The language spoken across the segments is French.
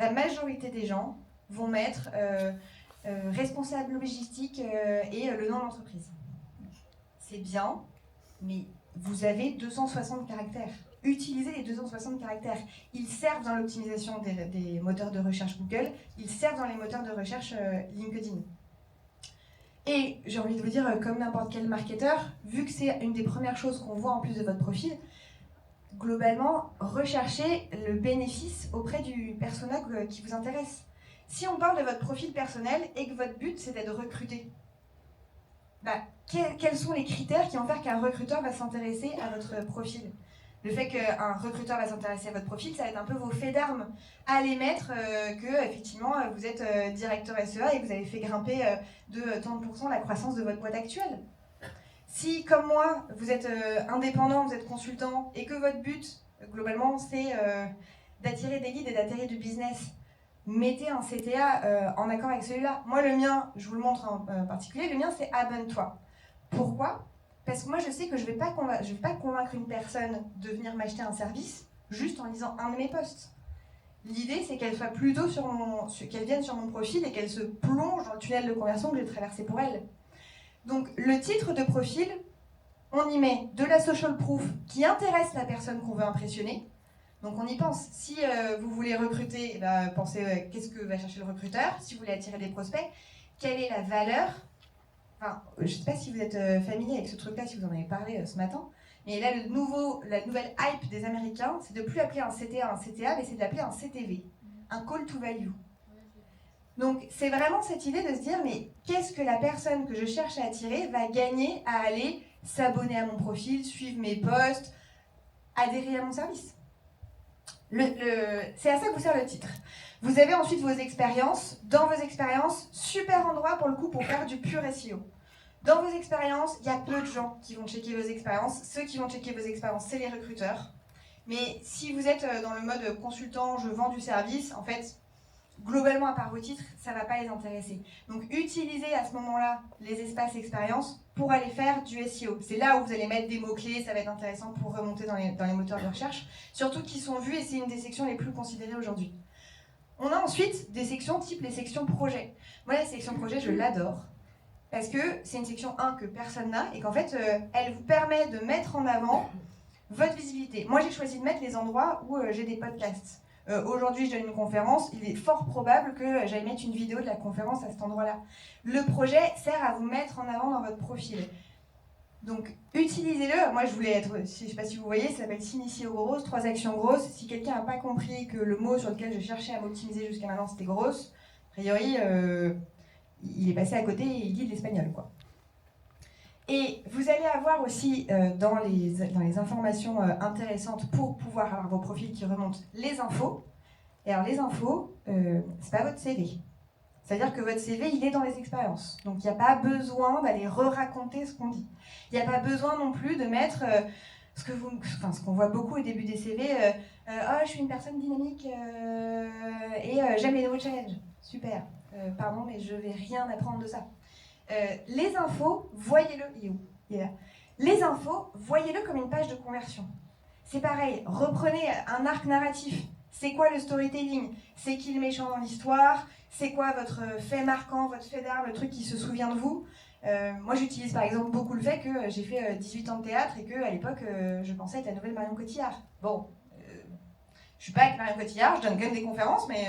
la majorité des gens vont mettre responsable logistique et le nom de l'entreprise. C'est bien, mais vous avez 260 caractères. Utilisez les 260 caractères. Ils servent dans l'optimisation des moteurs de recherche Google, ils servent dans les moteurs de recherche LinkedIn. Et j'ai envie de vous dire, comme n'importe quel marketeur, vu que c'est une des premières choses qu'on voit en plus de votre profil, globalement, recherchez le bénéfice auprès du persona qui vous intéresse. Si on parle de votre profil personnel et que votre but c'est d'être recruté, quels sont les critères qui vont faire qu'un recruteur va s'intéresser à votre profil? Le fait qu'un recruteur va s'intéresser à votre profil, ça va être un peu vos faits d'armes à les mettre que, effectivement, vous êtes directeur SEA et que vous avez fait grimper de tant de pourcents la croissance de votre boîte actuelle. Si, comme moi, vous êtes indépendant, vous êtes consultant et que votre but, globalement, c'est d'attirer des leads et d'attirer du business, mettez un CTA en accord avec celui-là. Moi, le mien, je vous le montre en particulier, le mien, c'est abonne-toi. Pourquoi ? Parce que moi, je sais que je ne vais pas convaincre une personne de venir m'acheter un service juste en lisant un de mes posts. L'idée, c'est qu'elle soit plutôt qu'elle vienne sur mon profil et qu'elle se plonge dans le tunnel de conversion que j'ai traversé pour elle. Donc, le titre de profil, on y met de la social proof qui intéresse la personne qu'on veut impressionner. Donc, on y pense. Si vous voulez recruter, pensez qu'est-ce que va chercher le recruteur. Si vous voulez attirer des prospects, quelle est la valeur ? Enfin, je ne sais pas si vous êtes familier avec ce truc-là, si vous en avez parlé ce matin, mais là, la nouvelle hype des Américains, c'est de ne plus appeler un CTA un CTA, mais c'est de l'appeler un CTV, un call to value. Donc, c'est vraiment cette idée de se dire, mais qu'est-ce que la personne que je cherche à attirer va gagner à aller s'abonner à mon profil, suivre mes posts, adhérer à mon service ? C'est à ça que vous sert le titre. Vous avez ensuite vos expériences. Dans vos expériences, super endroit pour le coup pour faire du pur SEO. Dans vos expériences, il y a peu de gens qui vont checker vos expériences. Ceux qui vont checker vos expériences, c'est les recruteurs. Mais si vous êtes dans le mode consultant, je vends du service, en fait, globalement, à part vos titres, ça ne va pas les intéresser. Donc, utilisez à ce moment-là les espaces expériences pour aller faire du SEO. C'est là où vous allez mettre des mots-clés, ça va être intéressant pour remonter dans les moteurs de recherche, surtout qui sont vus et c'est une des sections les plus considérées aujourd'hui. On a ensuite des sections type les sections projet. Moi, la section projet, je l'adore parce que c'est une section 1 que personne n'a et qu'en fait, elle vous permet de mettre en avant votre visibilité. Moi, j'ai choisi de mettre les endroits où j'ai des podcasts. Aujourd'hui, je donne une conférence, il est fort probable que j'aille mettre une vidéo de la conférence à cet endroit-là. Le projet sert à vous mettre en avant dans votre profil. Donc, utilisez-le. Moi, je voulais être, je ne sais pas si vous voyez, ça s'appelle s'initier aux grosses, 3 actions grosses. Si quelqu'un n'a pas compris que le mot sur lequel je cherchais à m'optimiser jusqu'à maintenant, c'était grosse, a priori, il est passé à côté et il dit de l'espagnol, quoi. Et vous allez avoir aussi dans les informations intéressantes pour pouvoir avoir vos profils qui remontent les infos. Et alors les infos, c'est pas votre CV. C'est-à-dire que votre CV, il est dans les expériences. Donc il n'y a pas besoin d'aller re-raconter ce qu'on dit. Il n'y a pas besoin non plus de mettre ce qu'on voit beaucoup au début des CV. Je suis une personne dynamique et j'aime les nouveaux challenges. Super. Pardon, mais je vais rien apprendre de ça. Les infos, voyez-le. Il est où ? Il est là. Les infos, voyez-le comme une page de conversion. C'est pareil, reprenez un arc narratif. C'est quoi le storytelling ? C'est qui le méchant dans l'histoire ? C'est quoi votre fait marquant, votre fait d'arme, le truc qui se souvient de vous ? Moi, j'utilise par exemple beaucoup le fait que j'ai fait 18 ans de théâtre et qu'à l'époque, je pensais être la nouvelle Marion Cotillard. Bon, je suis pas avec Marion Cotillard, je donne quand même des conférences, mais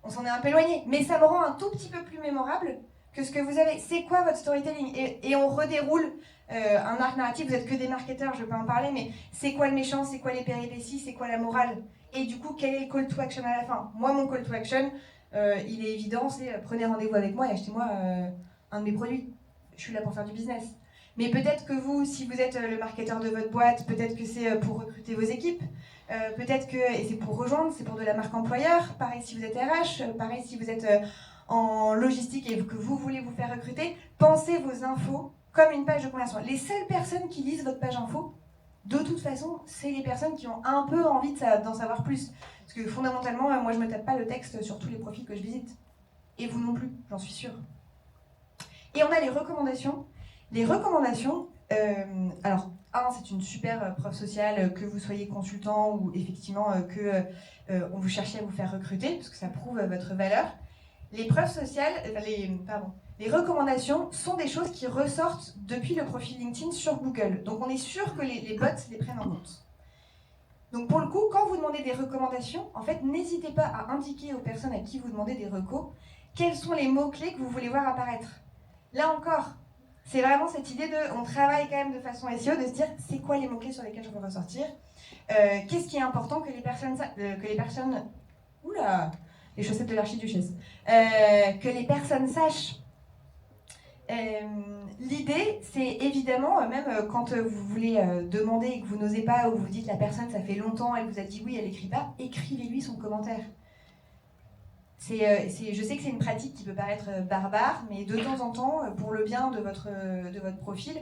on s'en est un peu éloigné. Mais ça me rend un tout petit peu plus mémorable que ce que vous avez. C'est quoi votre storytelling ? Et on redéroule un arc narratif, vous êtes que des marketeurs, je peux en parler, mais c'est quoi le méchant, c'est quoi les péripéties, c'est quoi la morale ? Et du coup, quel est le call to action à la fin ? Moi, mon call to action, il est évident, c'est prenez rendez-vous avec moi et achetez-moi un de mes produits. Je suis là pour faire du business. Mais peut-être que vous, si vous êtes le marketeur de votre boîte, peut-être que c'est pour recruter vos équipes, peut-être que, et c'est pour rejoindre, c'est pour de la marque employeur, pareil si vous êtes RH, pareil si vous êtes en logistique et que vous voulez vous faire recruter, pensez vos infos comme une page de conversion. Les seules personnes qui lisent votre page info, de toute façon, c'est les personnes qui ont un peu envie d'en savoir plus. Parce que fondamentalement, moi, je ne me tape pas le texte sur tous les profils que je visite. Et vous non plus, j'en suis sûre. Et on a les recommandations. Les recommandations, Alors, c'est une super preuve sociale, que vous soyez consultant ou effectivement que on vous cherchez à vous faire recruter, parce que ça prouve votre valeur. Les preuves sociales, les recommandations sont des choses qui ressortent depuis le profil LinkedIn sur Google. Donc on est sûr que les bots les prennent en compte. Donc pour le coup, quand vous demandez des recommandations, en fait, n'hésitez pas à indiquer aux personnes à qui vous demandez des recos quels sont les mots-clés que vous voulez voir apparaître. Là encore, c'est vraiment cette idée on travaille quand même de façon SEO, de se dire c'est quoi les mots-clés sur lesquels je veux ressortir, qu'est-ce qui est important que les personnes oula, les chaussettes de l'archiduchesse, que les personnes sachent. L'idée, c'est évidemment, même quand vous voulez demander et que vous n'osez pas, ou vous dites la personne, ça fait longtemps, elle vous a dit oui, elle n'écrit pas, écrivez-lui son commentaire. Je sais que c'est une pratique qui peut paraître barbare, mais de temps en temps, pour le bien de votre profil,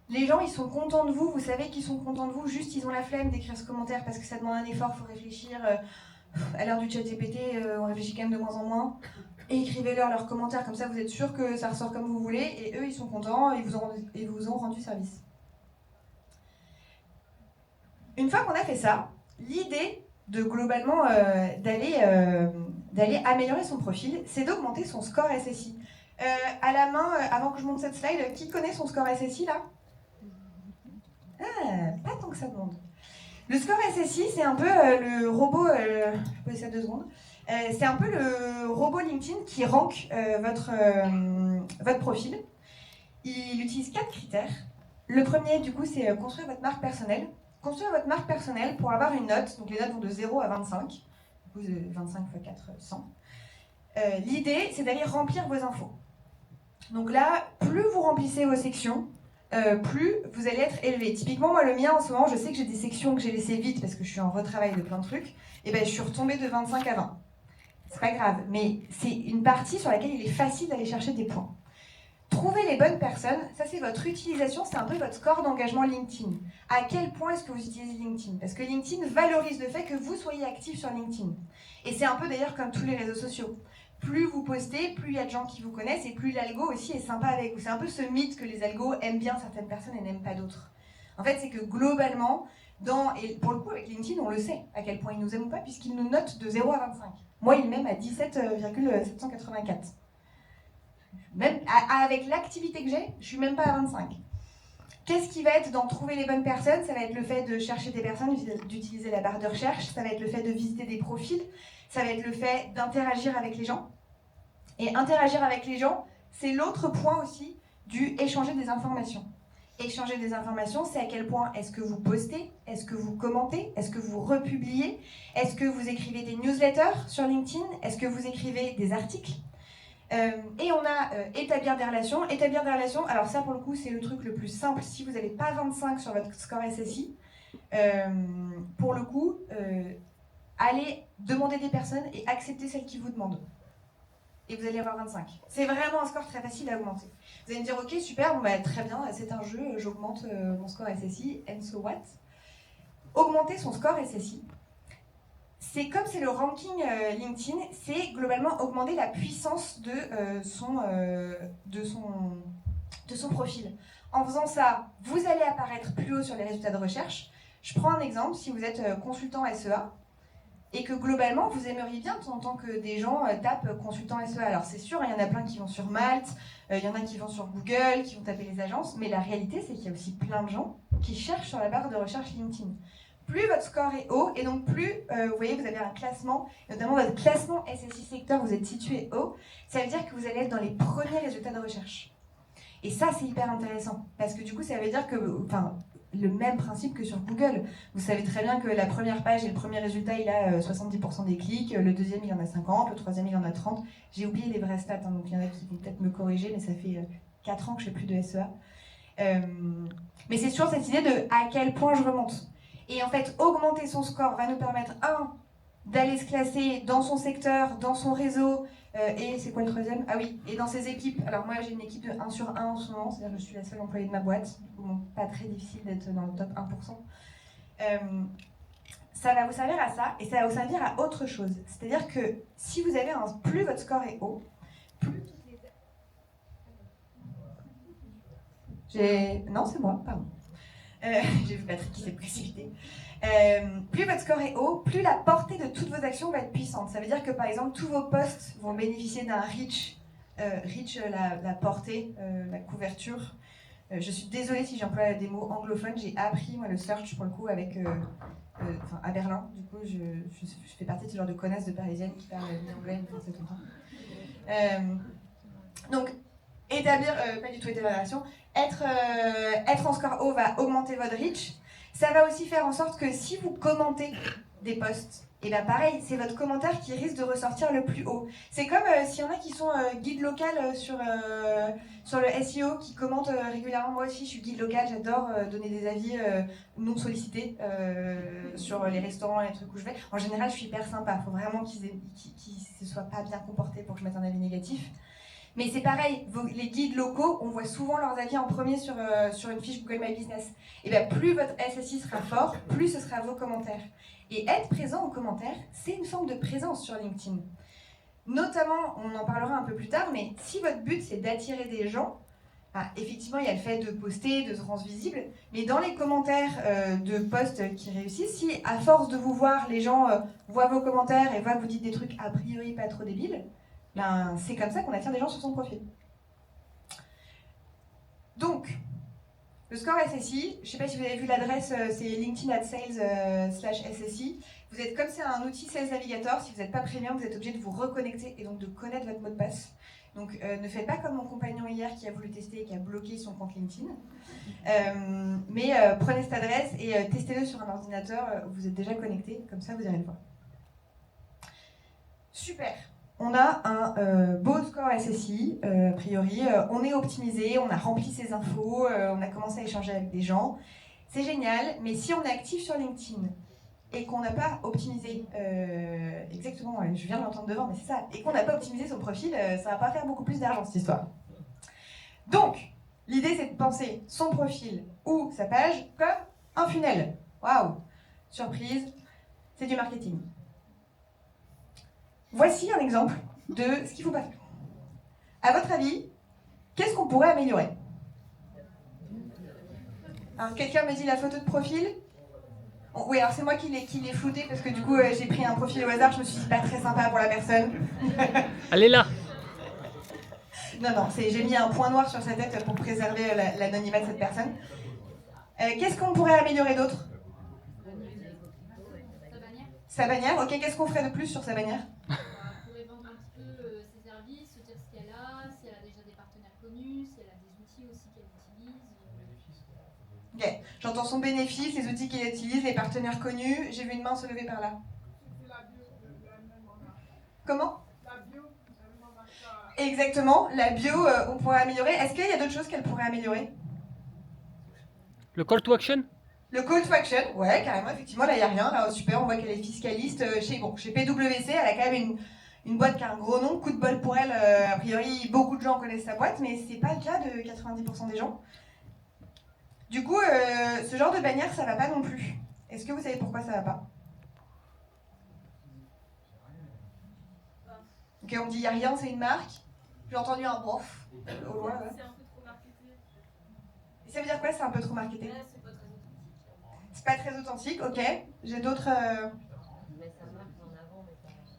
les gens, ils sont contents de vous, vous savez qu'ils sont contents de vous, juste ils ont la flemme d'écrire ce commentaire parce que ça demande un effort, il faut réfléchir. À l'heure du chat GPT, on réfléchit quand même de moins en moins. Et écrivez-leur leurs commentaires, comme ça vous êtes sûr que ça ressort comme vous voulez, et eux ils sont contents et vous ont rendu service. Une fois qu'on a fait ça, l'idée de globalement d'aller améliorer son profil, c'est d'augmenter son score SSI. À la main, avant que je monte cette slide, qui connaît son score SSI là? Pas tant que ça demande. Le score SSI, c'est un peu le robot, je vais poser ça 2 secondes, c'est un peu le robot LinkedIn qui rank votre profil. Il utilise 4 critères. Le premier, du coup, c'est construire votre marque personnelle. Construire votre marque personnelle pour avoir une note, donc les notes vont de 0 à 25, du coup 25 x 4, 100. L'idée, c'est d'aller remplir vos infos. Donc là, plus vous remplissez vos sections, plus vous allez être élevé. Typiquement, moi, le mien, en ce moment, je sais que j'ai des sections que j'ai laissées vides parce que je suis en retravail de plein de trucs, et ben je suis retombée de 25 à 20. C'est pas grave, mais c'est une partie sur laquelle il est facile d'aller chercher des points. Trouver les bonnes personnes, ça c'est votre utilisation, c'est un peu votre score d'engagement LinkedIn. À quel point est-ce que vous utilisez LinkedIn? Parce que LinkedIn valorise le fait que vous soyez actif sur LinkedIn. Et c'est un peu d'ailleurs comme tous les réseaux sociaux. Plus vous postez, plus il y a de gens qui vous connaissent et plus l'algo aussi est sympa avec vous. C'est un peu ce mythe que les algos aiment bien certaines personnes et n'aiment pas d'autres. En fait, c'est que globalement, et pour le coup avec LinkedIn, on le sait à quel point ils nous aiment ou pas, puisqu'ils nous notent de 0 à 25. Moi, il m'aime à 17,784. Même avec l'activité que j'ai, je suis même pas à 25. Qu'est-ce qui va être dans trouver les bonnes personnes? Ça va être le fait de chercher des personnes, d'utiliser la barre de recherche, ça va être le fait de visiter des profils, ça va être le fait d'interagir avec les gens. Et interagir avec les gens, c'est l'autre point aussi du échanger des informations. Échanger des informations, c'est à quel point est-ce que vous postez, est-ce que vous commentez, est-ce que vous republiez, est-ce que vous écrivez des newsletters sur LinkedIn, est-ce que vous écrivez des articles. Et on a établir des relations. Établir des relations, alors ça pour le coup c'est le truc le plus simple si vous n'avez pas 25 sur votre score SSI. Pour le coup, allez demander des personnes et accepter celles qui vous demandent. Et vous allez avoir 25. C'est vraiment un score très facile à augmenter. Vous allez me dire ok super, bon, bah, très bien, c'est un jeu, j'augmente mon score SSI, and so what? Augmenter son score SSI, c'est comme c'est le ranking LinkedIn, c'est globalement augmenter la puissance de son profil. En faisant ça, vous allez apparaître plus haut sur les résultats de recherche. Je prends un exemple, si vous êtes consultant SEA et que globalement vous aimeriez bien de temps en temps que des gens tapent consultant SEA. Alors c'est sûr, il y en a plein qui vont sur Malte, il y en a qui vont sur Google, qui vont taper les agences, mais la réalité c'est qu'il y a aussi plein de gens qui cherchent sur la barre de recherche LinkedIn. Plus votre score est haut, et donc plus, vous voyez, vous avez un classement, notamment votre classement SSI secteur, vous êtes situé haut, ça veut dire que vous allez être dans les premiers résultats de recherche. Et ça, c'est hyper intéressant, parce que du coup, ça veut dire que, enfin, le même principe que sur Google. Vous savez très bien que la première page et le premier résultat, il a 70% des clics, le deuxième, il en a 50, le troisième, il en a 30. J'ai oublié les vraies stats, hein, donc il y en a qui vont peut-être me corriger, mais ça fait 4 ans que je ne fais plus de SEA. Mais c'est toujours cette idée de à quel point je remonte. Et en fait, augmenter son score va nous permettre, d'aller se classer dans son secteur, dans son réseau, et c'est quoi le troisième? Ah oui, et dans ses équipes. Alors moi, j'ai une équipe de 1 sur 1 en ce moment, c'est-à-dire que je suis la seule employée de ma boîte, donc pas très difficile d'être dans le top 1%. Ça va vous servir à ça, et ça va vous servir à autre chose. C'est-à-dire que si vous avez plus votre score est haut, plus toutes les... Non, c'est moi, pardon. J'ai vu Patrick qui s'est précipité. Plus votre score est haut, plus la portée de toutes vos actions va être puissante. Ça veut dire que par exemple, tous vos posts vont bénéficier d'un reach. La portée, la couverture. Je suis désolée si j'emploie des mots anglophones. J'ai appris moi le search pour le coup avec, à Berlin. Du coup, je fais partie de ce genre de connasse de parisienne qui parle anglais et français tout le temps. Donc, pas du tout établir la relation. Être en score haut va augmenter votre reach. Ça va aussi faire en sorte que si vous commentez des posts, et bien pareil, c'est votre commentaire qui risque de ressortir le plus haut. C'est comme s'il y en a qui sont guides local sur le SEO, qui commentent régulièrement. Moi aussi, je suis guide local, j'adore donner des avis non sollicités sur les restaurants et les trucs où je vais. En général, je suis hyper sympa. Il faut vraiment qu'ils se soient pas bien comportés pour que je mette un avis négatif. Mais c'est pareil, les guides locaux, on voit souvent leurs avis en premier sur une fiche Google My Business. Et bien plus votre SSI sera fort, plus ce sera vos commentaires. Et être présent en commentaire, c'est une forme de présence sur LinkedIn. Notamment, on en parlera un peu plus tard, mais si votre but c'est d'attirer des gens, effectivement il y a le fait de poster, de se rendre visible, mais dans les commentaires de posts qui réussissent, si à force de vous voir, les gens voient vos commentaires et voient que vous dites des trucs a priori pas trop débiles, c'est comme ça qu'on attire des gens sur son profil. Donc, le score SSI, je ne sais pas si vous avez vu l'adresse, c'est linkedin@sales/SSI. Vous êtes comme c'est un outil Sales Navigator, si vous n'êtes pas premium, vous êtes obligé de vous reconnecter et donc de connaître votre mot de passe. Donc ne faites pas comme mon compagnon hier qui a voulu tester et qui a bloqué son compte LinkedIn. Mais prenez cette adresse et testez-le sur un ordinateur où vous êtes déjà connecté, comme ça vous irez le voir. Super. On a un beau score SSI, a priori. On est optimisé, on a rempli ses infos, on a commencé à échanger avec des gens. C'est génial, mais si on est actif sur LinkedIn et qu'on n'a pas optimisé, exactement, je viens de l'entendre devant, mais c'est ça, et qu'on n'a pas optimisé son profil, ça va pas faire beaucoup plus d'argent cette histoire. Donc, l'idée c'est de penser son profil ou sa page comme un funnel. Waouh, surprise, c'est du marketing. Voici un exemple de ce qu'il ne faut pas faire. À votre avis, qu'est-ce qu'on pourrait améliorer? Alors, quelqu'un me dit la photo de profil? Oui, alors c'est moi qui l'ai flouté parce que du coup j'ai pris un profil au hasard, je me suis dit pas très sympa pour la personne. Elle est là. Non, j'ai mis un point noir sur sa tête pour préserver l'anonymat de cette personne. Qu'est-ce qu'on pourrait améliorer d'autre? Sa bannière, ok, qu'est-ce qu'on ferait de plus sur sa bannière? Pour vendre un petit peu ses services, se dire ce qu'elle a, si elle a déjà des partenaires connus, si elle a des outils aussi qu'elle utilise. Ok, j'entends son bénéfice, les outils qu'elle utilise, les partenaires connus. J'ai vu une main se lever par là. Comment? La bio. Exactement, la bio, on pourrait améliorer. Est-ce qu'il y a d'autres choses qu'elle pourrait améliorer? Le call to action? Le call to action, ouais, carrément, effectivement, là, il n'y a rien. Là, super, on voit qu'elle est fiscaliste chez PwC. Elle a quand même une boîte qui a un gros nom. Coup de bol pour elle. A priori, beaucoup de gens connaissent sa boîte, mais c'est pas le cas de 90% des gens. Du coup, ce genre de bannière, ça va pas non plus. Est-ce que vous savez pourquoi ça va pas? Ok, on me dit il n'y a rien, c'est une marque. J'ai entendu un bof. Au loin, ouais. C'est un peu trop marketé. Et ça veut dire quoi, c'est un peu trop marketé? C'est pas très authentique. C'est pas très authentique, ok. J'ai d'autres.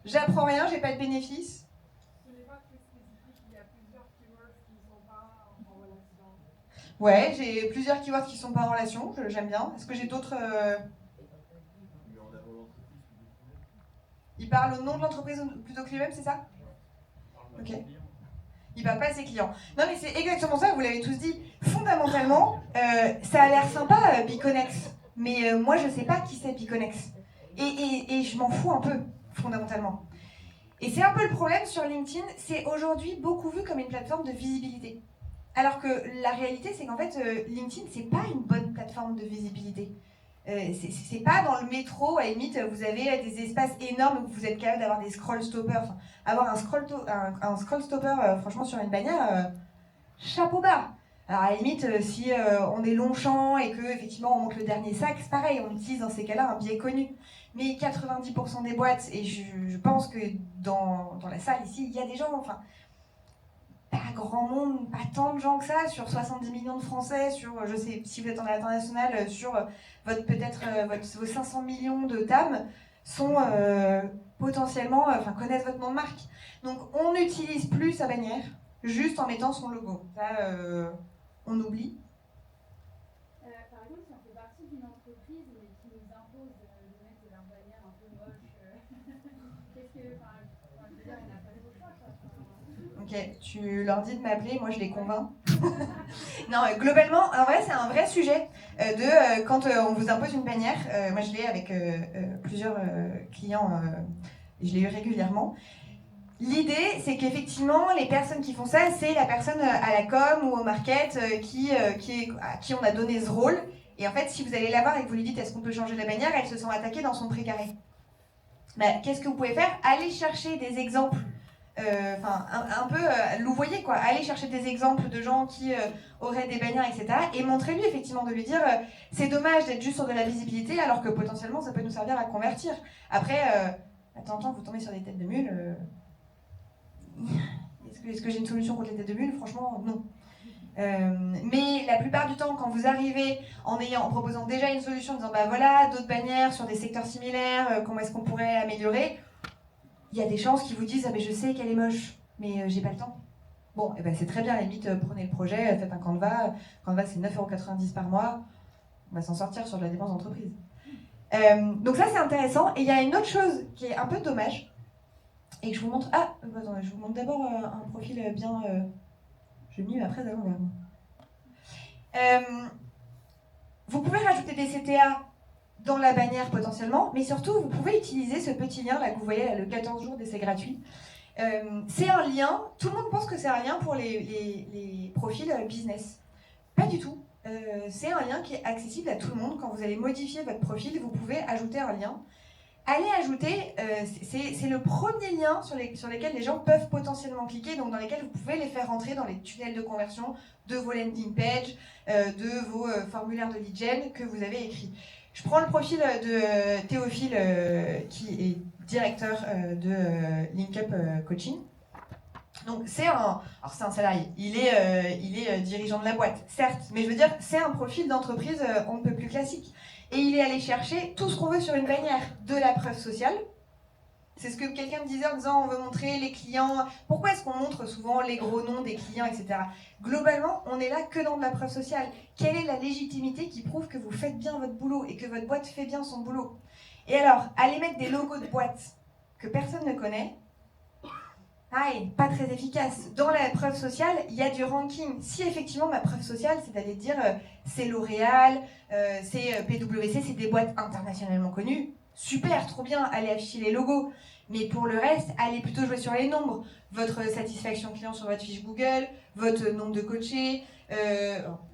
J'apprends rien, j'ai pas de bénéfice. Ouais, j'ai plusieurs keywords qui sont pas en relation, j'aime bien. Est-ce que j'ai d'autres. Il parle au nom de l'entreprise plutôt que lui-même, c'est ça? Ok. Il parle pas à ses clients. Non, mais c'est exactement ça, vous l'avez tous dit. Fondamentalement, ça a l'air sympa, Biconex. Mais moi, je sais pas qui c'est Biconex. Et je m'en fous un peu, fondamentalement. Et c'est un peu le problème sur LinkedIn, c'est aujourd'hui beaucoup vu comme une plateforme de visibilité. Alors que la réalité, c'est qu'en fait, LinkedIn, c'est pas une bonne plateforme de visibilité. C'est pas dans le métro, à la limite, vous avez des espaces énormes où vous êtes capable d'avoir des scroll stoppers. Enfin, avoir un scroll stopper, franchement, sur une bannière, chapeau bas. Alors, à la limite, si on est Longchamp et que effectivement on monte le dernier sac, c'est pareil, on utilise dans ces cas-là un biais connu. Mais 90% des boîtes, et je pense que dans la salle ici, il y a des gens, enfin, pas grand monde, pas tant de gens que ça, sur 70 millions de Français, sur, je sais, si vous êtes en international, sur vos 500 millions de TAM, sont potentiellement, connaissent votre nom de marque. Donc on n'utilise plus sa bannière, juste en mettant son logo. Ça, on oublie. Par exemple, si on fait partie d'une entreprise mais qui nous impose de mettre leur bannière un peu moche, qu'est-ce que, je veux dire, on n'a pas trop le choix, quoi. Ok, tu leur dis de m'appeler, moi je les convainc. Non, globalement, en vrai, c'est un vrai sujet quand on vous impose une bannière. Moi, je l'ai avec plusieurs clients, et je l'ai eu régulièrement. L'idée, c'est qu'effectivement, les personnes qui font ça, c'est la personne à la com ou au market à qui on a donné ce rôle. Et en fait, si vous allez la voir et que vous lui dites est-ce qu'on peut changer la bannière, elle se sent attaquée dans son précaré. Qu'est-ce que vous pouvez faire? Allez chercher des exemples. Un peu louvoyer quoi, aller chercher des exemples de gens qui auraient des bannières, etc. et montrez-lui effectivement de lui dire c'est dommage d'être juste sur de la visibilité alors que potentiellement ça peut nous servir à convertir. Après, attends, vous tombez sur des têtes de mules. Est-ce que j'ai une solution contre les têtes de mules? Franchement, non. Mais la plupart du temps, quand vous arrivez en proposant déjà une solution, en disant bah voilà, d'autres bannières sur des secteurs similaires, comment est-ce qu'on pourrait améliorer? Il y a des chances qu'ils vous disent ah mais je sais qu'elle est moche, mais j'ai pas le temps. Bon, et ben c'est très bien, à la limite, prenez le projet, faites un Canva. Canva c'est 9,90 € par mois. On va s'en sortir sur de la dépense d'entreprise. Donc ça c'est intéressant. Et il y a une autre chose qui est un peu dommage et que je vous montre. Attendez, je vous montre d'abord un profil bien. Je l'ai mis après à l'envers. Vous pouvez rajouter des CTA dans la bannière potentiellement, mais surtout vous pouvez utiliser ce petit lien là que vous voyez là, le 14 jours d'essai gratuit. C'est un lien, tout le monde pense que c'est un lien pour les profils business. Pas du tout. C'est un lien qui est accessible à tout le monde. Quand vous allez modifier votre profil, vous pouvez ajouter un lien. Allez ajouter, c'est le premier lien sur lesquels les gens peuvent potentiellement cliquer, donc dans lesquels vous pouvez les faire rentrer dans les tunnels de conversion de vos landing pages, de vos formulaires de lead gen que vous avez écrits. Je prends le profil de Théophile, qui est directeur de LinkUp Coaching. Donc c'est un salarié, il est dirigeant de la boîte, certes, mais je veux dire, c'est un profil d'entreprise on ne peut plus classique. Et il est allé chercher tout ce qu'on veut sur une bannière, de la preuve sociale. C'est ce que quelqu'un me disait en disant on veut montrer les clients. Pourquoi est-ce qu'on montre souvent les gros noms des clients, etc. Globalement, on n'est là que dans de la preuve sociale. Quelle est la légitimité qui prouve que vous faites bien votre boulot et que votre boîte fait bien son boulot? Et alors, aller mettre des logos de boîtes que personne ne connaît, pas très efficace. Dans la preuve sociale, il y a du ranking. Si effectivement ma preuve sociale, c'est d'aller dire c'est L'Oréal, c'est PwC, c'est des boîtes internationalement connues, super, trop bien, allez afficher les logos. Mais pour le reste, allez plutôt jouer sur les nombres. Votre satisfaction client sur votre fiche Google, votre nombre de coachés.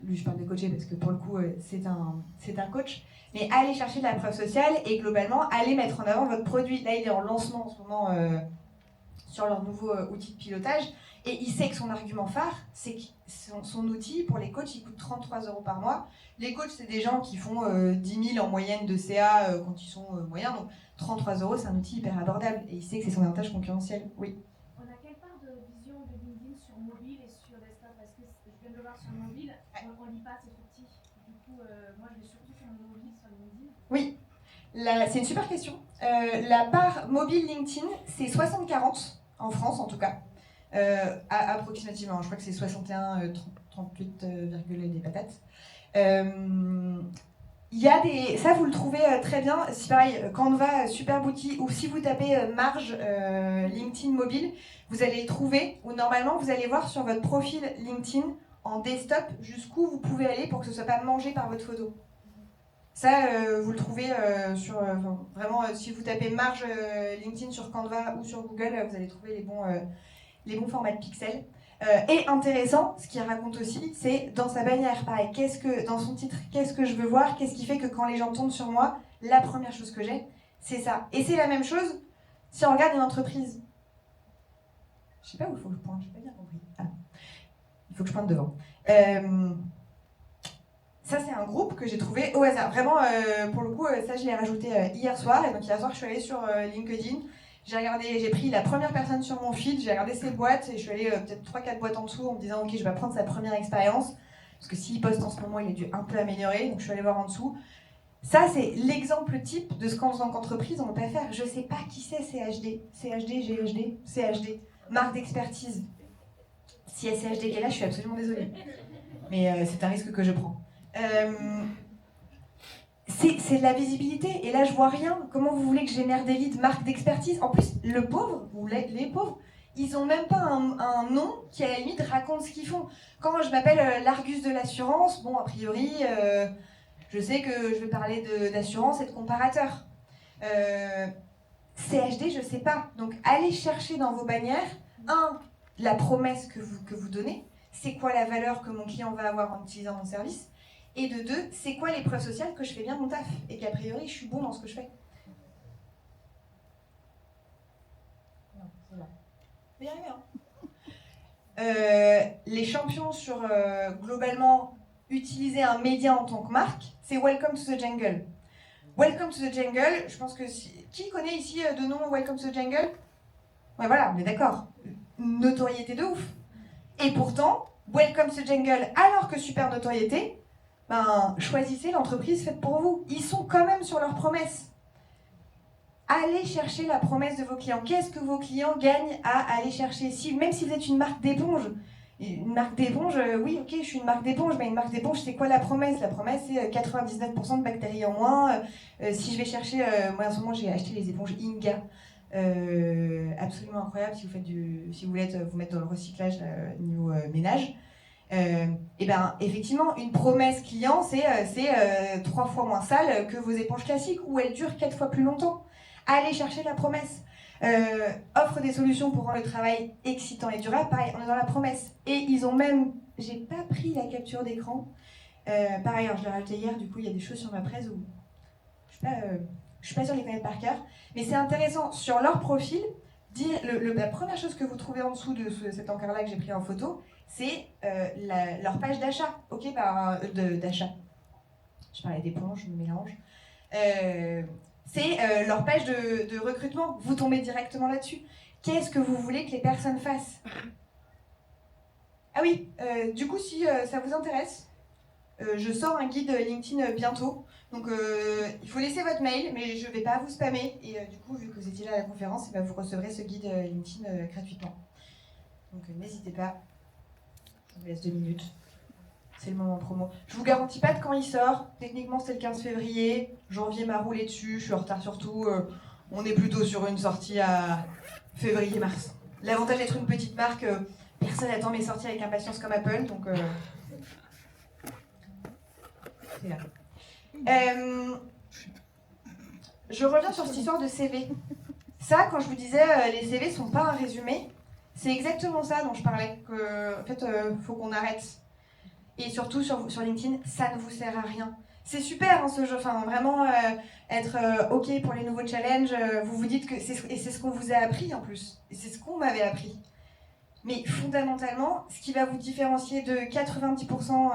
Lui, je parle de coachés parce que pour le coup, c'est un coach. Mais allez chercher de la preuve sociale et globalement, allez mettre en avant votre produit. Là, il est en lancement en ce moment sur leur nouveau outil de pilotage. Et il sait que son argument phare, c'est que son outil, pour les coachs, il coûte 33 € par mois. Les coachs, c'est des gens qui font 10 000 en moyenne de CA quand ils sont moyens. Donc 33 €, c'est un outil hyper abordable. Et il sait que c'est son avantage concurrentiel. Oui. On a quelle part de vision de LinkedIn sur mobile et sur desktop? Parce que je viens de le voir sur mobile, on lit pas, c'est tout petit. Du coup, moi, je vais surtout sur mon mobile, sur LinkedIn. Oui, c'est une super question. La part mobile LinkedIn, c'est 60-40, en France en tout cas. Approximativement, je crois que c'est 61, 38, des patates. Il y a ça vous le trouvez très bien, c'est pareil, Canva, Superboutique, ou si vous tapez marge LinkedIn mobile, vous allez le trouver, ou normalement vous allez voir sur votre profil LinkedIn en desktop jusqu'où vous pouvez aller pour que ce ne soit pas mangé par votre photo. Ça, vous le trouvez vraiment, si vous tapez marge LinkedIn sur Canva ou sur Google, vous allez trouver les bons formats de pixels. Et intéressant, ce qu'il raconte aussi, c'est dans sa bannière, pareil, dans son titre, qu'est-ce que je veux voir, qu'est-ce qui fait que quand les gens tombent sur moi, la première chose que j'ai, c'est ça. Et c'est la même chose si on regarde une entreprise. Je sais pas où il faut que je pointe, j'ai pas bien compris. Il faut que je pointe devant. Ça, c'est un groupe que j'ai trouvé au hasard. Vraiment, pour le coup, ça, je l'ai rajouté hier soir. Et donc, hier soir, je suis allée sur LinkedIn J'ai pris la première personne sur mon feed, j'ai regardé ses boîtes et je suis allée peut-être 3-4 boîtes en dessous en me disant ok, je vais prendre sa première expérience parce que s'il poste en ce moment, il a dû un peu améliorer, donc je suis allée voir en dessous. Ça, c'est l'exemple type de ce qu'en tant qu'entreprise, on ne peut pas faire. Je ne sais pas qui c'est CHD, GHD, CHD, marque d'expertise. Si il y a CHD qui est là, je suis absolument désolée. Mais c'est un risque que je prends. C'est de la visibilité. Et là, je vois rien. Comment vous voulez que je génère des leads marque d'expertise? En plus, le pauvre, ou les pauvres, ils n'ont même pas un nom qui, à la limite, raconte ce qu'ils font. Quand je m'appelle l'Argus de l'assurance, bon, a priori, je sais que je vais parler d'assurance et de comparateur. CHD, je ne sais pas. Donc, allez chercher dans vos bannières, la promesse que vous donnez. C'est quoi la valeur que mon client va avoir en utilisant mon service? Et de deux, c'est quoi les preuves sociales que je fais bien mon taf et qu'a priori, je suis bon dans ce que je fais. Non, c'est là. Mais les champions sur, globalement, utiliser un média en tant que marque, c'est Welcome to the Jungle. Welcome to the Jungle, je pense que... Qui connaît ici de nom Welcome to the Jungle? Ouais, voilà, on est d'accord. Une notoriété de ouf. Et pourtant, Welcome to the Jungle, alors que super notoriété, choisissez l'entreprise faite pour vous. Ils sont quand même sur leurs promesses. Allez chercher la promesse de vos clients. Qu'est-ce que vos clients gagnent à aller chercher? Même si vous êtes une marque d'éponge, oui, ok, je suis une marque d'éponge, mais une marque d'éponge, c'est quoi la promesse? La promesse, c'est 99% de bactéries en moins. Si je vais chercher, moi en ce moment, j'ai acheté les éponges Inga. Absolument incroyable si vous voulez vous mettre dans le recyclage niveau ménage. Effectivement, une promesse client, c'est 3 fois moins sale que vos éponges classiques, où elles durent 4 fois plus longtemps. Allez chercher la promesse. Offre des solutions pour rendre le travail excitant et durable. Pareil, on est dans la promesse. Et ils ont même... J'ai pas pris la capture d'écran. Pareil, je l'ai rajouté hier, du coup, il y a des choses sur ma presse où... Je suis pas sûre de les connaître par cœur. Mais c'est intéressant, sur leur profil, la première chose que vous trouvez en dessous de cet encart-là que j'ai pris en photo, c'est leur page d'achat. Ok, d'achat. Je parlais d'éponge, je me mélange. C'est leur page de recrutement. Vous tombez directement là-dessus. Qu'est-ce que vous voulez que les personnes fassent? Ah oui, du coup, si ça vous intéresse, je sors un guide LinkedIn bientôt. Donc, il faut laisser votre mail, mais je ne vais pas vous spammer. Et du coup, vu que vous étiez là à la conférence, vous recevrez ce guide LinkedIn gratuitement. Donc, n'hésitez pas. Je vous laisse 2 minutes. C'est le moment promo. Je vous garantis pas de quand il sort. Techniquement, c'est le 15 février. Janvier m'a roulé dessus. Je suis en retard sur tout. On est plutôt sur une sortie à février-mars. L'avantage d'être une petite marque, personne n'attend mes sorties avec impatience comme Apple. Donc, c'est là. Je reviens sur cette histoire de CV. Ça, quand je vous disais les CV sont pas un résumé, c'est exactement ça dont je parlais. En fait, faut qu'on arrête. Et surtout sur LinkedIn, ça ne vous sert à rien. C'est super ce jeu, enfin vraiment être ok pour les nouveaux challenges. Vous vous dites que c'est ce qu'on vous a appris en plus, et c'est ce qu'on m'avait appris. Mais fondamentalement, ce qui va vous différencier de 90%,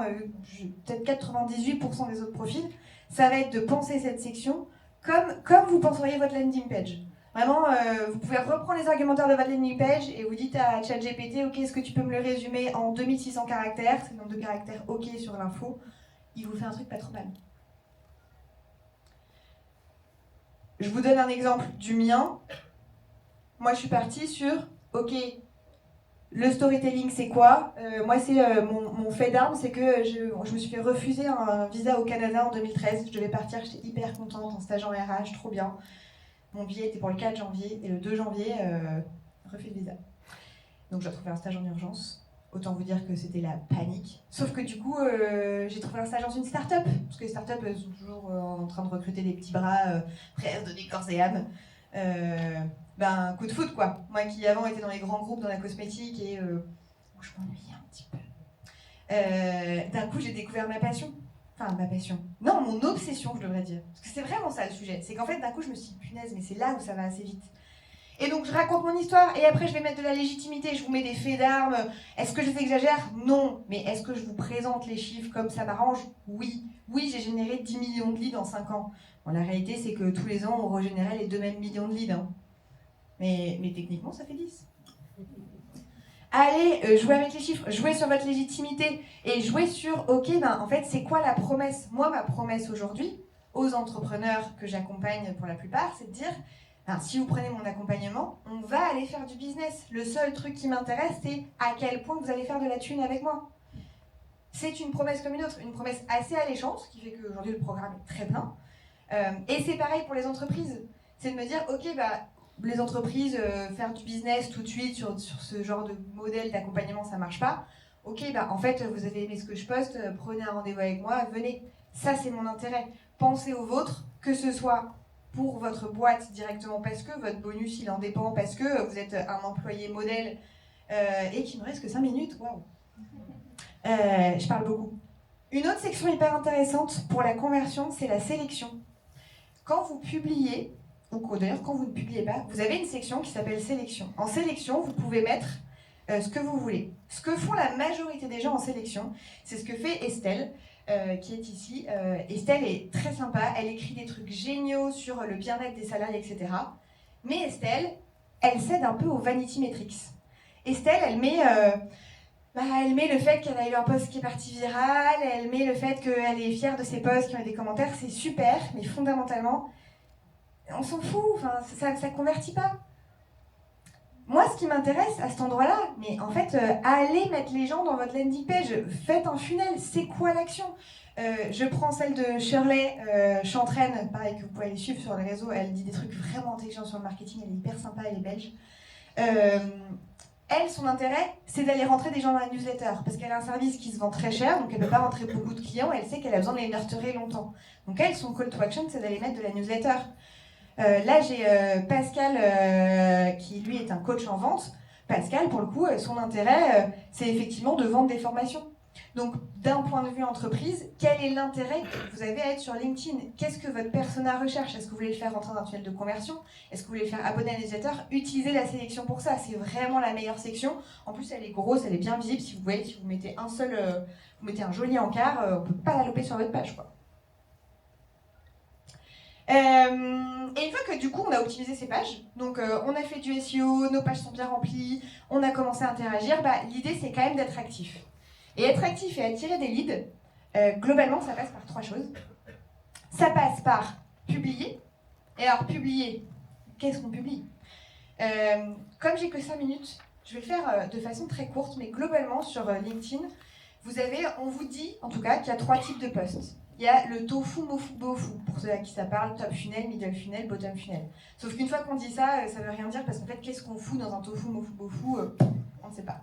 peut-être 98% des autres profils, ça va être de penser cette section comme vous penseriez votre landing page. Vraiment, vous pouvez reprendre les argumentaires de votre landing page et vous dites à ChatGPT, ok, est-ce que tu peux me le résumer en 2600 caractères? C'est le nombre de caractères ok sur l'info. Il vous fait un truc pas trop mal. Je vous donne un exemple du mien. Moi, je suis partie sur, ok, le storytelling, c'est quoi? Moi, c'est mon fait d'arme, c'est que je me suis fait refuser un visa au Canada en 2013. Je devais partir, j'étais hyper contente, en stage en RH, trop bien. Mon billet était pour le 4 janvier, et le 2 janvier, refus de visa. Donc, j'ai trouvé un stage en urgence. Autant vous dire que c'était la panique. Sauf que du coup, j'ai trouvé un stage dans une start-up. Parce que les start-up sont toujours en train de recruter des petits bras prêts à se donner corps et âme. Coup de foot quoi. Moi qui avant étais dans les grands groupes dans la cosmétique et où je m'ennuyais un petit peu. D'un coup j'ai découvert ma passion. Enfin ma passion. Non, mon obsession je devrais dire. Parce que c'est vraiment ça le sujet. C'est qu'en fait d'un coup je me suis dit punaise mais c'est là où ça va assez vite. Et donc je raconte mon histoire et après je vais mettre de la légitimité, je vous mets des faits d'armes. Est-ce que je exagère? Non. Mais est-ce que je vous présente les chiffres comme ça m'arrange? Oui. Oui, j'ai généré 10 millions de leads en 5 ans. Bon, la réalité c'est que tous les ans on régénérait les 2 mêmes millions de leads. Hein. Mais techniquement, ça fait 10. Allez, jouer avec les chiffres, jouer sur votre légitimité et jouer sur, ok, en fait, c'est quoi la promesse? Moi, ma promesse aujourd'hui, aux entrepreneurs que j'accompagne pour la plupart, c'est de dire, si vous prenez mon accompagnement, on va aller faire du business. Le seul truc qui m'intéresse, c'est à quel point vous allez faire de la thune avec moi. C'est une promesse comme une autre, une promesse assez alléchante, qui fait qu'aujourd'hui, le programme est très plein. Et c'est pareil pour les entreprises. C'est de me dire, ok, les entreprises, faire du business tout de suite sur ce genre de modèle d'accompagnement, ça marche pas. Ok, en fait, vous avez aimé ce que je poste, prenez un rendez-vous avec moi, venez. Ça, c'est mon intérêt. Pensez au vôtre, que ce soit pour votre boîte directement parce que votre bonus, il en dépend, parce que vous êtes un employé modèle et qu'il ne me reste que 5 minutes. Waouh. Je parle beaucoup. Une autre section hyper intéressante pour la conversion, c'est la sélection. Quand vous publiez, ou d'ailleurs quand vous ne publiez pas, vous avez une section qui s'appelle sélection. En sélection, vous pouvez mettre ce que vous voulez. Ce que font la majorité des gens en sélection, c'est ce que fait Estelle, qui est ici. Estelle est très sympa, elle écrit des trucs géniaux sur le bien-être des salariés, etc. Mais Estelle, elle cède un peu aux vanity metrics. Estelle, elle met le fait qu'elle a eu un post qui est parti viral, elle met le fait qu'elle est fière de ses posts qui ont eu des commentaires, c'est super, mais fondamentalement, on s'en fout, ça convertit pas. Moi, ce qui m'intéresse à cet endroit-là, mais en fait, allez mettre les gens dans votre landing page, faites un funnel, c'est quoi l'action? Je prends celle de Shirley Chantraine, pareil que vous pouvez aller suivre sur les réseaux, elle dit des trucs vraiment intelligents sur le marketing, elle est hyper sympa, elle est belge. Elle, son intérêt, c'est d'aller rentrer des gens dans la newsletter, parce qu'elle a un service qui se vend très cher, donc elle ne peut pas rentrer beaucoup de clients, elle sait qu'elle a besoin de les nurturer longtemps. Donc elle, son call to action, c'est d'aller mettre de la newsletter. Là, j'ai Pascal, qui lui est un coach en vente. Pascal, pour le coup, son intérêt, c'est effectivement de vendre des formations. Donc, d'un point de vue entreprise, quel est l'intérêt que vous avez à être sur LinkedIn? Qu'est-ce que votre persona recherche? Est-ce que vous voulez le faire rentrer dans un tunnel de conversion? Est-ce que vous voulez le faire abonner à la newsletter? Utilisez la sélection pour ça, c'est vraiment la meilleure section. En plus, elle est grosse, elle est bien visible. Si vous mettez vous mettez un joli encart, on ne peut pas la louper sur votre page, quoi. Et une fois que du coup on a optimisé ces pages, donc on a fait du SEO, nos pages sont bien remplies, on a commencé à interagir, l'idée c'est quand même d'être actif. Et être actif et attirer des leads, globalement ça passe par 3 choses. Ça passe par publier. Et alors publier, qu'est-ce qu'on publie? Comme j'ai que 5 minutes, je vais le faire de façon très courte, mais globalement sur LinkedIn, on vous dit en tout cas qu'il y a 3 types de posts. Il y a le tofu, mofu, bofu, pour ceux à qui ça parle, top funnel, middle funnel, bottom funnel. Sauf qu'une fois qu'on dit ça, ça veut rien dire parce qu'en fait, qu'est-ce qu'on fout dans un tofu, mofu, bofu, on ne sait pas.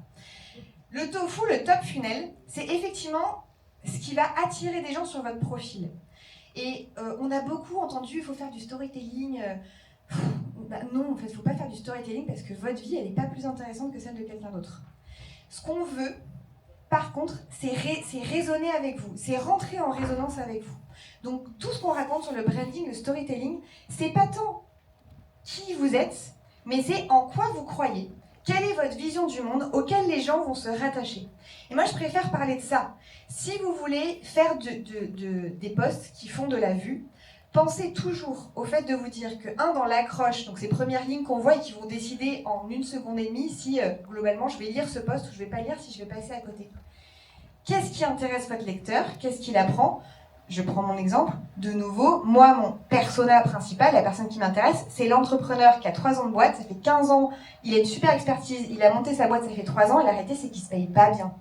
Le tofu, le top funnel, c'est effectivement ce qui va attirer des gens sur votre profil. Et on a beaucoup entendu, il faut faire du storytelling. Non, en fait, il ne faut pas faire du storytelling parce que votre vie, elle n'est pas plus intéressante que celle de quelqu'un d'autre. Ce qu'on veut, par contre, c'est raisonner avec vous, c'est rentrer en résonance avec vous. Donc tout ce qu'on raconte sur le branding, le storytelling, c'est pas tant qui vous êtes, mais c'est en quoi vous croyez. Quelle est votre vision du monde auquel les gens vont se rattacher? Et moi, je préfère parler de ça. Si vous voulez faire des posts qui font de la vue, pensez toujours au fait de vous dire que, dans l'accroche, donc ces premières lignes qu'on voit et qui vont décider en 1 seconde et demie si, globalement, je vais lire ce post ou je ne vais pas lire si je vais passer à côté. Qu'est-ce qui intéresse votre lecteur? Qu'est-ce qu'il apprend? Je prends mon exemple. De nouveau, moi, mon persona principal, la personne qui m'intéresse, c'est l'entrepreneur qui a 3 ans de boîte, ça fait 15 ans, il a une super expertise, il a monté sa boîte, ça fait 3 ans, et la réalité, c'est qu'il ne se paye pas bien.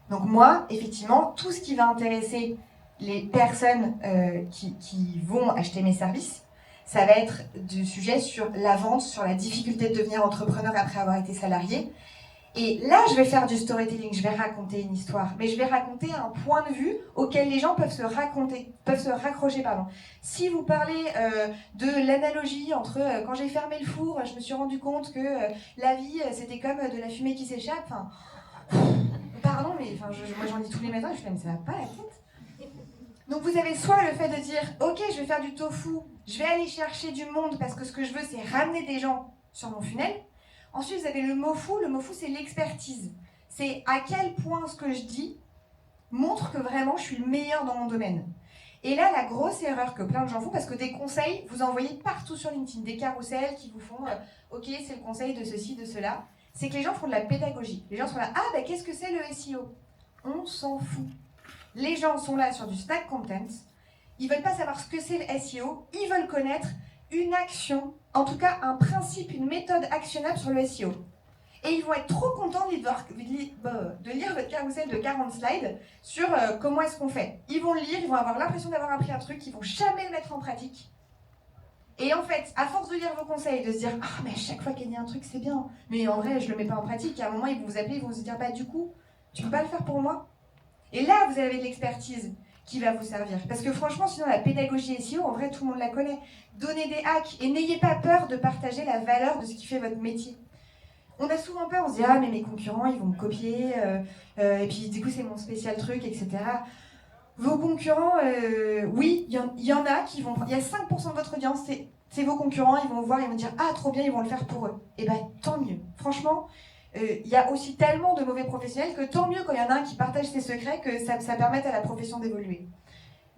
Donc moi, effectivement, tout ce qui va intéresser les personnes qui vont acheter mes services, ça va être du sujet sur la vente, sur la difficulté de devenir entrepreneur après avoir été salarié. Et là, je vais faire du storytelling, je vais raconter une histoire, mais je vais raconter un point de vue auquel les gens peuvent se raccrocher. Si vous parlez de l'analogie entre quand j'ai fermé le four, je me suis rendu compte que la vie, c'était comme de la fumée qui s'échappe. Pardon, mais moi j'en dis tous les matins, je fais, mais ça va pas la tête. Donc vous avez soit le fait de dire, ok, je vais faire du tofu, je vais aller chercher du monde parce que ce que je veux, c'est ramener des gens sur mon funnel. Ensuite, vous avez le mofu. Le mofu, c'est l'expertise. C'est à quel point ce que je dis montre que vraiment je suis le meilleur dans mon domaine. Et là, la grosse erreur que plein de gens font, parce que des conseils, vous en voyez partout sur LinkedIn, des carousels qui vous font ok, c'est le conseil de ceci, de cela, c'est que les gens font de la pédagogie. Les gens sont là, ah, bah, qu'est-ce que c'est le SEO? On s'en fout. Les gens sont là sur du snack content, ils veulent pas savoir ce que c'est le SEO, ils veulent connaître une action, en tout cas un principe, une méthode actionnable sur le SEO. Et ils vont être trop contents de lire votre carrousel de 40 slides sur comment est-ce qu'on fait. Ils vont le lire, ils vont avoir l'impression d'avoir appris un truc, ils vont jamais le mettre en pratique. Et en fait, à force de lire vos conseils, de se dire « Ah, mais à chaque fois qu'il y a un truc, c'est bien. Mais en vrai, je le mets pas en pratique. » Et à un moment, ils vont vous appeler, ils vont se dire « Bah du coup, tu peux pas le faire pour moi ?» Et là, vous avez de l'expertise qui va vous servir. Parce que franchement, sinon, la pédagogie SEO, en vrai, tout le monde la connaît. Donnez des hacks et n'ayez pas peur de partager la valeur de ce qui fait votre métier. On a souvent peur, on se dit « Ah, mais mes concurrents, ils vont me copier. Et puis, du coup, c'est mon spécial truc, etc. » Vos concurrents, oui, il y en a qui vont... Il y a 5% de votre audience, c'est vos concurrents, ils vont voir, ils vont dire « Ah, trop bien, ils vont le faire pour eux. » Et bien, tant mieux. Franchement, il y a aussi tellement de mauvais professionnels que tant mieux quand il y en a un qui partage ses secrets que ça permette à la profession d'évoluer.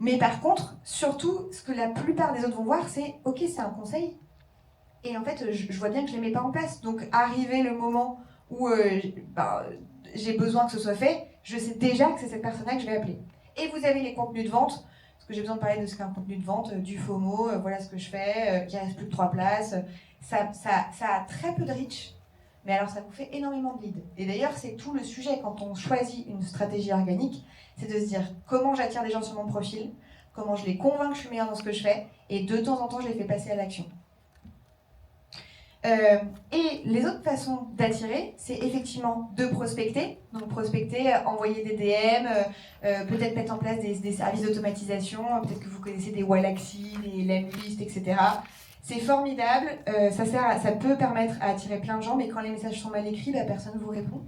Mais par contre, surtout, ce que la plupart des autres vont voir, c'est « Ok, c'est un conseil. » Et en fait, je vois bien que je ne les mets pas en place. Donc, arrivé le moment où j'ai besoin que ce soit fait, je sais déjà que c'est cette personne-là que je vais appeler. Et vous avez les contenus de vente, parce que j'ai besoin de parler de ce qu'est un contenu de vente, du FOMO, voilà ce que je fais, qu'il reste plus que 3 places. Ça a très peu de reach, mais alors ça vous fait énormément de leads. Et d'ailleurs, c'est tout le sujet quand on choisit une stratégie organique, c'est de se dire comment j'attire des gens sur mon profil, comment je les convainc que je suis meilleure dans ce que je fais, et de temps en temps, je les fais passer à l'action. Et les autres façons d'attirer, c'est effectivement de prospecter. Donc prospecter, envoyer des DM, peut-être mettre en place des services d'automatisation, peut-être que vous connaissez des Wallaxy, des Lemlist, etc. C'est formidable, ça peut permettre à attirer plein de gens, mais quand les messages sont mal écrits, personne ne vous répond.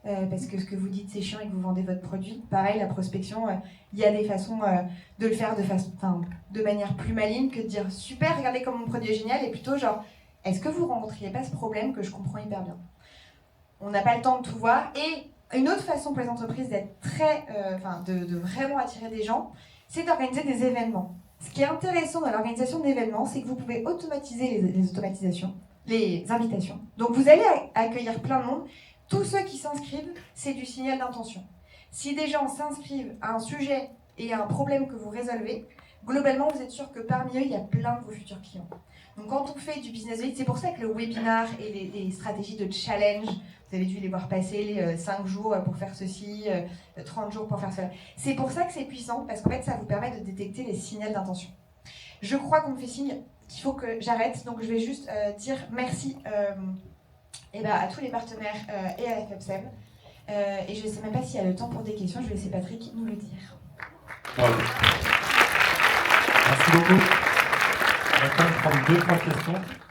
Parce que ce que vous dites c'est chiant et que vous vendez votre produit. Pareil, la prospection, il y a des façons de le faire de manière plus maligne que de dire super, regardez comme mon produit est génial, et plutôt genre est-ce que vous ne rencontriez pas ce problème que je comprends hyper bien? On n'a pas le temps de tout voir. Et une autre façon pour les entreprises d'être de vraiment attirer des gens, c'est d'organiser des événements. Ce qui est intéressant dans l'organisation d'événements, c'est que vous pouvez automatiser les invitations. Donc vous allez accueillir plein de monde. Tous ceux qui s'inscrivent, c'est du signal d'intention. Si des gens s'inscrivent à un sujet et à un problème que vous résolvez, globalement, vous êtes sûr que parmi eux, il y a plein de vos futurs clients. Donc quand on fait du business lead, c'est pour ça que le webinar et les stratégies de challenge, vous avez dû les voir passer, les 5 jours pour faire ceci, 30 jours pour faire cela. C'est pour ça que c'est puissant, parce qu'en fait, ça vous permet de détecter les signaux d'intention. Je crois qu'on me fait signe qu'il faut que j'arrête, donc je vais juste dire merci à tous les partenaires et à la FEPSEM. Et je ne sais même pas s'il y a le temps pour des questions, je vais laisser Patrick nous le dire. Bravo. Merci beaucoup. On va quand même prendre 2-3 questions.